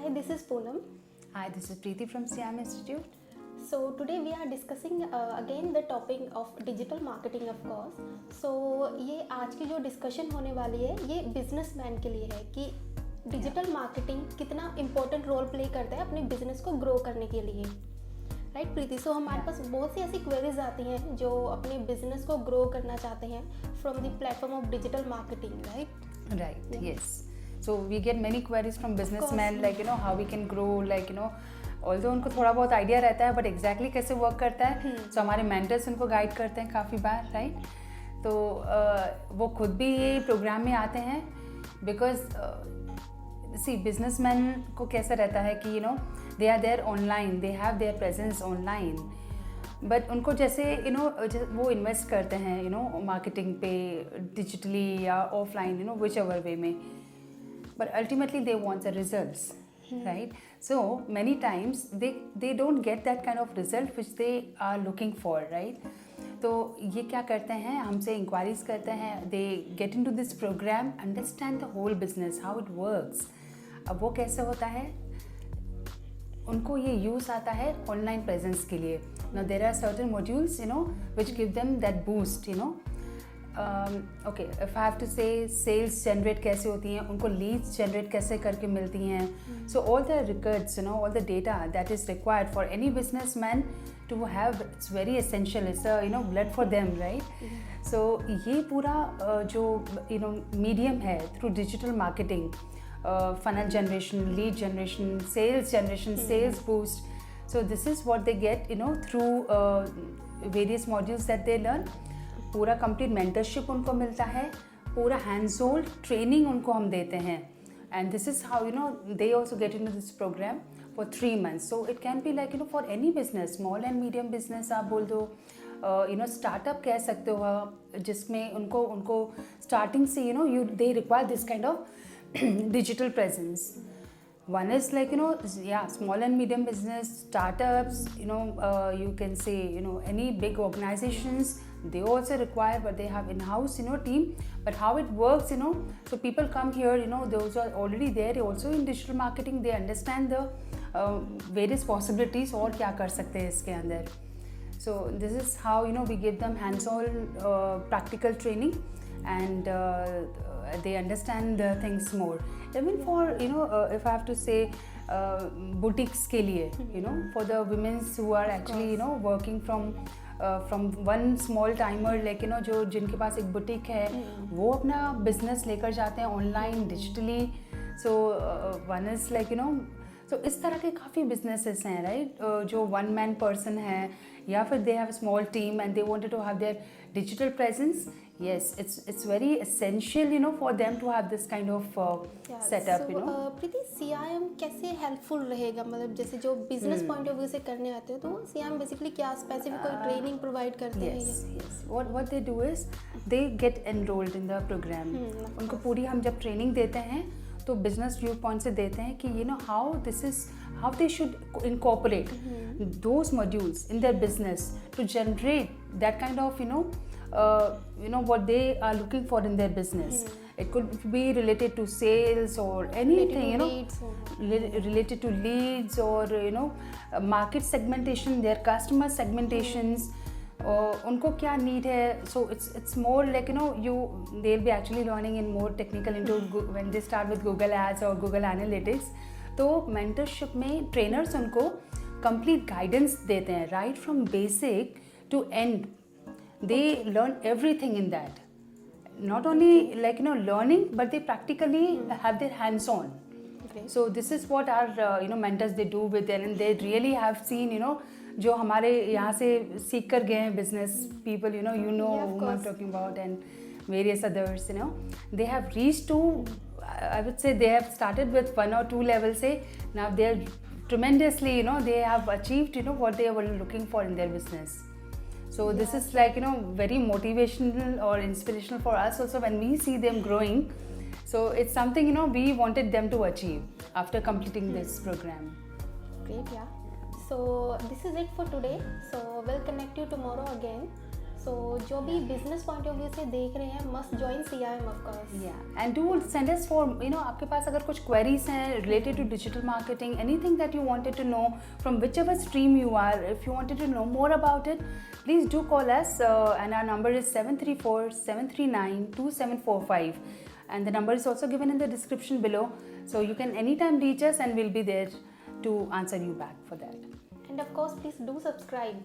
Hi, this is Poonam. Hi, this is Preeti from Siam Institute. So today we are discussing again the topic of digital marketing of course. So ये आज की जो discussion होने वाली है ये businessman के लिए है कि डिजिटल मार्केटिंग कितना इम्पोर्टेंट रोल प्ले करता है अपने बिजनेस को ग्रो करने के लिए, राइट प्रीति? सो हमारे पास बहुत सी ऐसी क्वेरीज आती हैं जो अपने बिजनेस को ग्रो करना चाहते हैं from the platform of digital marketing, right? Right, yes. So we get many queries from businessmen like how we can grow although उनको थोड़ा बहुत आइडिया रहता है बट एग्जैक्टली कैसे वर्क करता है तो हमारे मेंटर्स उनको गाइड करते हैं काफ़ी बार, राइट? तो वो खुद भी ये प्रोग्राम में आते हैं बिकॉज सी बिजनेसमैन को कैसा रहता है कि they are there online, they have their presence online, but उनको जैसे वो इन्वेस्ट करते हैं मार्केटिंग पे डिजिटली या ऑफलाइन विच एवर वे में, but ultimately they want the results, right? So many times they don't get that kind of result which they are looking for, right? तो ये क्या करते हैं, हमसे इंक्वायरीज करते हैं, they get into this program, understand the whole business, how it works. अब वो कैसे होता है, उनको ये यूज़ आता है ऑनलाइन प्रेजेंस के लिए. Now there are certain modules which give them that boost, okay if I have to say sales generate कैसे होती हैं, उनको लीड्स जनरेट कैसे करके मिलती हैं. So all the records all the data that is required for any business man to have, it's very essential, it's blood for them, right? So ये पूरा जो मीडियम है through digital marketing, funnel generation, lead generation, sales boost. So this is what they get through various modules that they learn. पूरा complete mentorship उनको मिलता है, पूरा hands on training उनको हम देते हैं, and this is how they also get into this program for 3 months. So it can be like for any business, small and medium business आप बोल दो, स्टार्टअप कह सकते हो आप, जिसमें उनको स्टार्टिंग से they require this kind of digital presence. One is like small and medium business, startups, you can say any big organizations, they also require, but they have in-house team. But how it works, so people come here, those are already there also in digital marketing, they understand the various possibilities और क्या कर सकते हैं इसके अंदर. So this is how we give them hands-on practical training, and they understand the things more. Even for if I have to say boutiques के लिए, for the women who are actually working from one small timer, like जो जिनके पास एक boutique है, वो अपना business लेकर जाते हैं online digitally. So one is like so इस तरह के काफ़ी बिजनेसेस हैं, राइट? जो वन मैन पर्सन है या फिर they have small team and they wanted to have their digital presence. Yes, it's very essential for them to have this kind of setup. Preeti, CIM कैसे helpful रहेगा, मतलब जैसे जो business point of view से करने आते हो तो CIM बेसिकली क्या स्पेसिफिक कोई ट्रेनिंग प्रोवाइड करते हैं? Yes. What they do is they get enrolled in the program. उनको पूरी हम जब ट्रेनिंग देते हैं तो बिजनेस व्यू पॉइंट से देते हैं कि how they should incorporate those modules in their business to generate that kind of what they are looking for in their business. It could be related to sales or anything, related to leads or market segmentation, their customer segmentations. उनको क्या need है. So it's more like they will be actually learning in more technical into when they start with Google Ads or Google Analytics. तो mentorship में trainers उनको complete guidance देते हैं, right from basic to end. They learn everything in that. Not only like learning, but they practically have their hands on. Okay. So this is what our mentors they do with them, and they really have seen जो हमारे यहाँ से सीख कर गए हैं business people, whom I'm talking about, and various others. They have reached to, I would say they have started with 1 or 2 levels. Now they are tremendously they have achieved what they were looking for in their business. So this is like very motivational or inspirational for us also when we see them growing. So it's something we wanted them to achieve after completing this program. Great, yeah. So this is it for today. So we'll connect you tomorrow again. सो जो भी business point of view से देख रहे हैं must join CRM of course. Yeah, and do send us for, आपके पास अगर कुछ queries हैं related to digital marketing, anything that you wanted to know from whichever stream you are, if you wanted to know more about it, please do call us, and our number is 734-739-2745, and the number is also given in the description below, so you can anytime reach us and we'll be there to answer you back for that. And of course, please do subscribe.